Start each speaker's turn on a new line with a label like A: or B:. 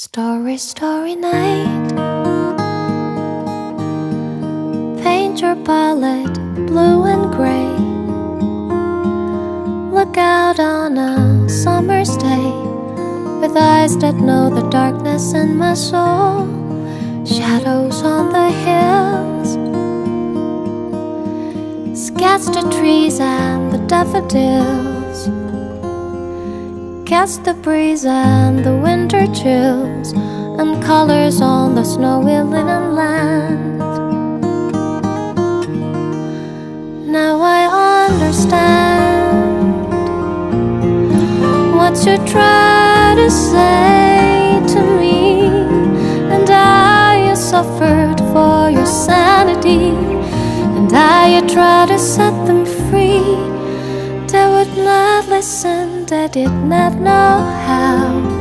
A: Starry, starry night. Paint your palette blue and gray. Look out on a summer's day with eyes that know the darkness in my soul. Shadows on the hills, sketch the trees and the daffodils, catch the breeze and the winter chills, and colors on the snowy linen land. Now I understand what you try to say to me, and I suffered for your sanity, and I try to set them free. They would not listen, they did not know how.